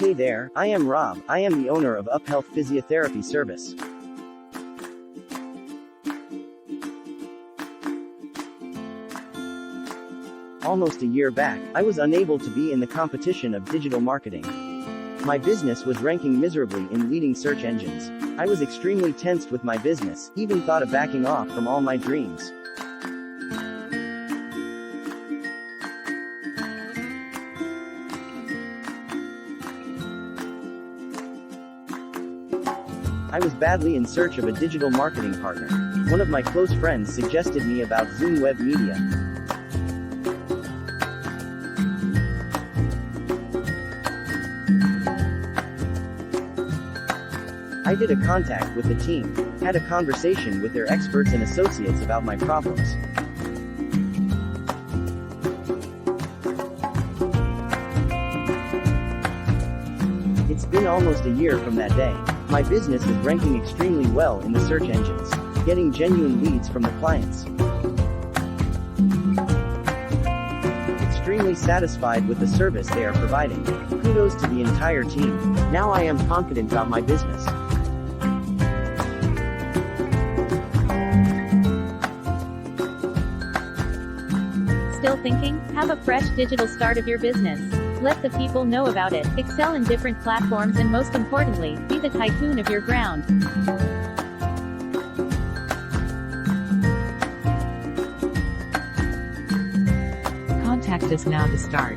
Hey there, I am Rob. I am the owner of Up Health Physiotherapy Service. Almost a year back, I was unable to be in the competition of digital marketing. My business was ranking miserably in leading search engines. I was extremely tensed with my business, even thought of backing off from all my dreams. I was badly in search of a digital marketing partner. One of my close friends suggested me about Zoom Web Media. I did a contact with the team, had a conversation with their experts and associates about my problems. It's been almost a year from that day. My business is ranking extremely well in the search engines, getting genuine leads from the clients. Extremely satisfied with the service they are providing. Kudos to the entire team. Now I am confident about my business. Still thinking? Have a fresh digital start of your business. Let the people know about it, excel in different platforms, and most importantly, be the tycoon of your ground. Contact us now to start.